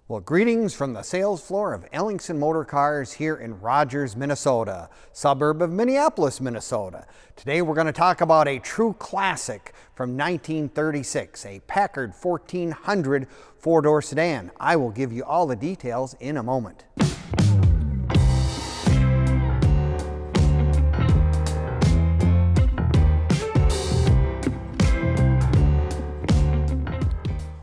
Well, greetings from the sales floor of Ellingson Motorcars here in Rogers, Minnesota, suburb of Minneapolis, Minnesota. Today we're going to talk about a true classic from 1936, a Packard 1400 four-door sedan. I will give you all the details in a moment.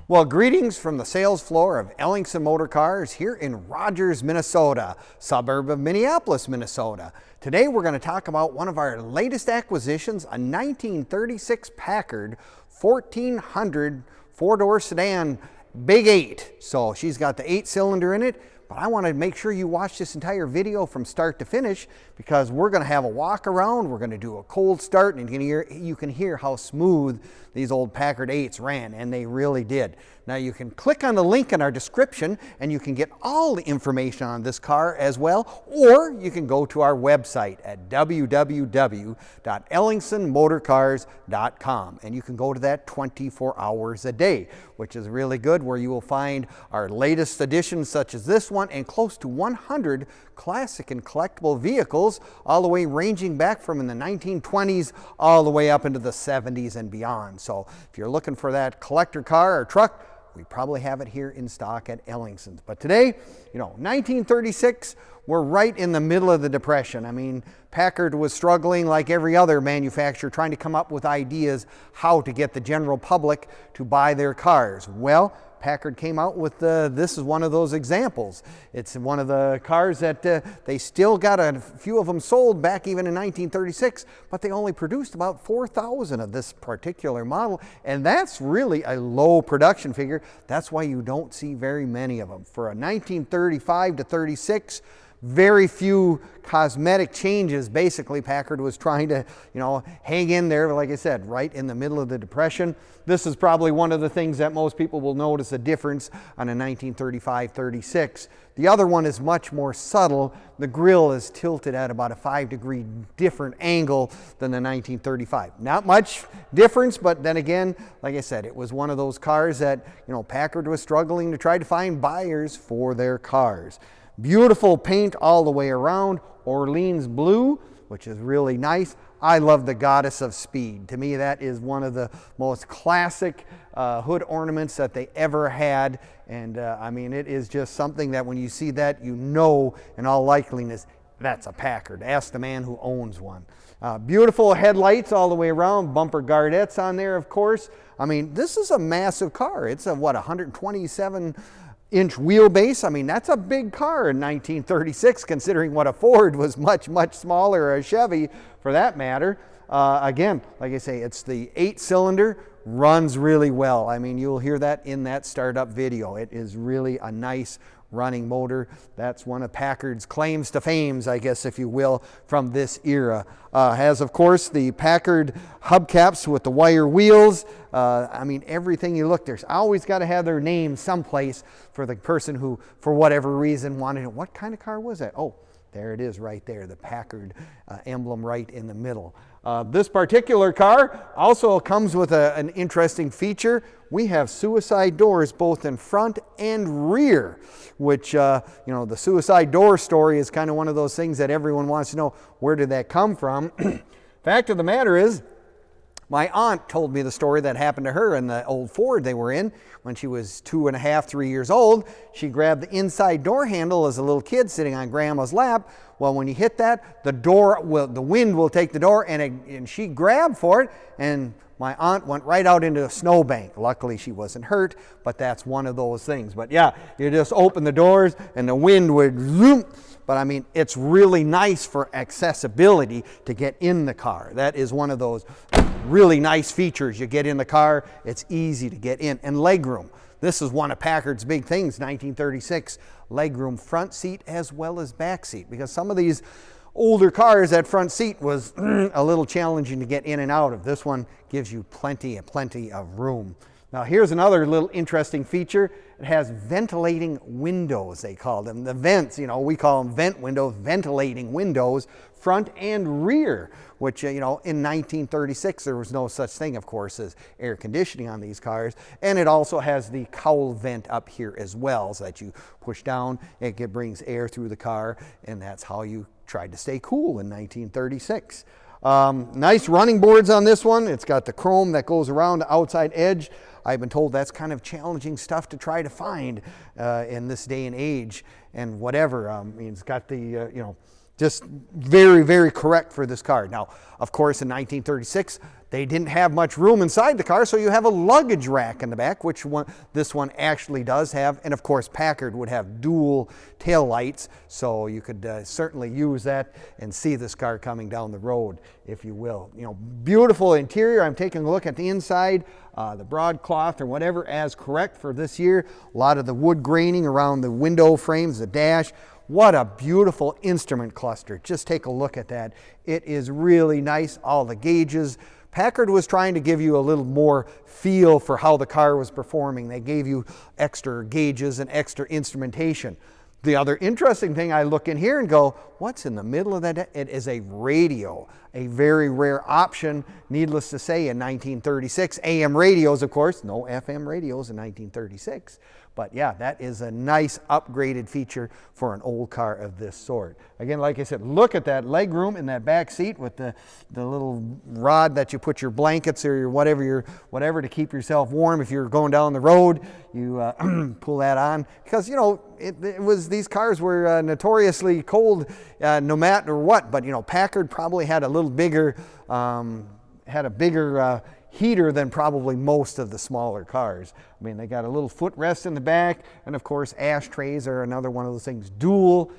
Well, greetings from the sales floor of Ellingson Motorcars here in Rogers, Minnesota, suburb of Minneapolis, Minnesota. Today we're going to talk about one of our latest acquisitions, a 1936 Packard 1400 four-door sedan, Big 8. So she's got the 8-cylinder in it, but I want to make sure you watch this entire video from start to finish because we're going to have a walk around, we're going to do a cold start, and you can hear how smooth these old Packard 8s ran, and they really did. Now you can click on the link in our description and you can get all the information on this car as well, or you can go to our website at www.ellingsonmotorcars.com, and you can go to that 24 hours a day, which is really good, where you will find our latest editions such as this one and close to 100 classic and collectible vehicles, all the way ranging back from in the 1920s all the way up into the 70s and beyond. So if you're looking for that collector car or truck, we probably have it here in stock at Ellingson's. But today, 1936, we're right in the middle of the Depression. I mean, Packard was struggling like every other manufacturer, trying to come up with ideas how to get the general public to buy their cars. Well, Packard came out with this is one of those examples. It's one of the cars that they still got a few of them sold back even in 1936, but they only produced about 4,000 of this particular model, and that's really a low production figure. That's why you don't see very many of them. For a 1935 to 36, very few cosmetic changes. Basically, Packard was trying to, hang in there, like I said, right in the middle of the Depression. This is probably one of the things that most people will notice a difference on a 1935-36. The other one is much more subtle. The grille is tilted at about a 5-degree different angle than the 1935. Not much difference, but then again, like I said, it was one of those cars that, Packard was struggling to try to find buyers for their cars. Beautiful paint all the way around, Orleans blue, which is really nice. I love the Goddess of Speed. To me, that is one of the most classic hood ornaments that they ever had. And I mean, it is just something that when you see that, in all likeliness, that's a Packard. Ask the man who owns one. Beautiful headlights all the way around, bumper guardettes on there, of course. I mean, this is a massive car. It's a, 127 inch wheelbase. I mean, that's a big car in 1936, considering what a Ford was much, much smaller, or a Chevy for that matter. Again, like I say, it's the 8-cylinder, runs really well. I mean, you'll hear that in that startup video. It is really a nice running motor. That's one of Packard's claims to fame, I guess, if you will, from this era. Has, of course, the Packard hubcaps with the wire wheels. I mean, everything you look, there's always got to have their name someplace for the person who, for whatever reason, wanted it. What kind of car was that? Oh, there it is right there, the Packard emblem right in the middle. This particular car also comes with an interesting feature. We have suicide doors both in front and rear, which, the suicide door story is kind of one of those things that everyone wants to know, where did that come from? Fact of the matter is, my aunt told me the story that happened to her in the old Ford they were in when she was 2.5, 3 years old. She grabbed the inside door handle as a little kid sitting on Grandma's lap. Well, when you hit that, the wind will take the door, and she grabbed for it, and my aunt went right out into a snowbank. Luckily, she wasn't hurt, but that's one of those things. But yeah, you just open the doors and the wind would zoom. But I mean, it's really nice for accessibility to get in the car. That is one of those really nice features. You get in the car, it's easy to get in. And legroom. This is one of Packard's big things, 1936. Legroom, front seat as well as back seat. Because some of these older cars, that front seat was a little challenging to get in and out of. This one gives you plenty of room. Now here's another little interesting feature. It has ventilating windows, they call them. The vents, you know, we call them vent windows, ventilating windows, front and rear, which, you know, in 1936 there was no such thing, of course, as air conditioning on these cars. And it also has the cowl vent up here as well, so that you push down, it brings air through the car, and that's how you tried to stay cool in 1936. Nice running boards on this one. It's got the chrome that goes around the outside edge. I've been told that's kind of challenging stuff to try to find in this day and age, and whatever. I mean, it's got the, you know, just very, very correct for this car. Now, of course, in 1936, they didn't have much room inside the car, so you have a luggage rack in the back, which this one actually does have. And of course, Packard would have dual tail lights, so you could certainly use that and see this car coming down the road, if you will. You know, beautiful interior. I'm taking a look at the inside, the broadcloth or whatever as correct for this year. A lot of the wood graining around the window frames, the dash. What a beautiful instrument cluster. Just take a look at that. It is really nice. All the gauges. Packard was trying to give you a little more feel for how the car was performing. They gave you extra gauges and extra instrumentation. The other interesting thing, I look in here and go, what's in the middle of that? It is a radio, a very rare option, needless to say, in 1936. AM radios, of course, no FM radios in 1936. But yeah, that is a nice upgraded feature for an old car of this sort. Again, like I said, look at that leg room in that back seat with the little rod that you put your blankets or your whatever to keep yourself warm. If you're going down the road, you pull that on, because, you know, these cars were notoriously cold no matter what. But, you know, Packard probably had a little bigger, heater than probably most of the smaller cars. I mean, they got a little footrest in the back, and of course ashtrays are another one of those things. Dual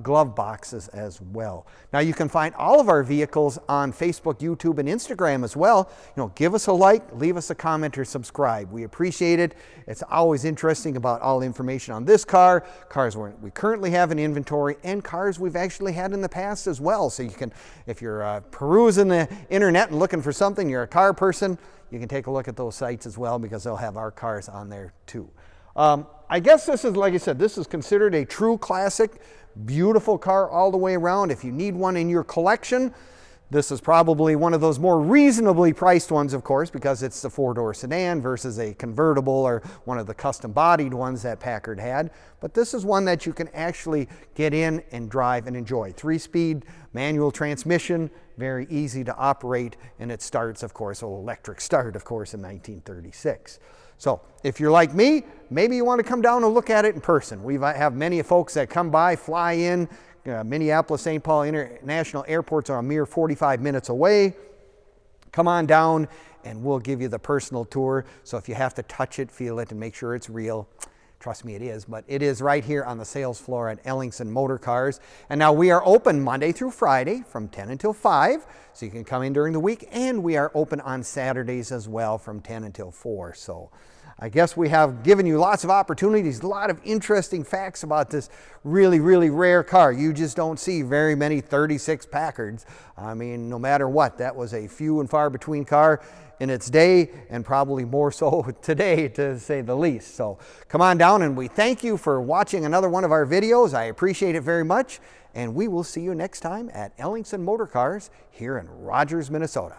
glove boxes as well. Now you can find all of our vehicles on Facebook, YouTube, and Instagram as well. You know, give us a like, leave us a comment, or subscribe. We appreciate it. It's always interesting about all the information on this car, cars we currently have in inventory, and cars we've actually had in the past as well. So you can, if you're perusing the internet and looking for something, you're a car person, you can take a look at those sites as well, because they'll have our cars on there too. I guess this is, like I said, this is considered a true classic. Beautiful car all the way around. If you need one in your collection, this is probably one of those more reasonably priced ones, of course, because it's the four-door sedan versus a convertible or one of the custom bodied ones that Packard had. But this is one that you can actually get in and drive and enjoy. 3-speed manual transmission, very easy to operate, and it starts, of course, an electric start, of course, in 1936. So if you're like me, maybe you want to come down and look at it in person. We have many folks that come by, fly in. Minneapolis, St. Paul International Airports are a mere 45 minutes away. Come on down and we'll give you the personal tour. So if you have to touch it, feel it, and make sure it's real, trust me, it is. But it is right here on the sales floor at Ellingson Motorcars. And now we are open Monday through Friday from 10 until 5. So you can come in during the week. And we are open on Saturdays as well from 10 until 4. So I guess we have given you lots of opportunities, a lot of interesting facts about this really, really rare car. You just don't see very many 36 Packards. I mean, no matter what, that was a few and far between car in its day, and probably more so today, to say the least. So come on down, and we thank you for watching another one of our videos. I appreciate it very much, and we will see you next time at Ellingson Motorcars here in Rogers, Minnesota.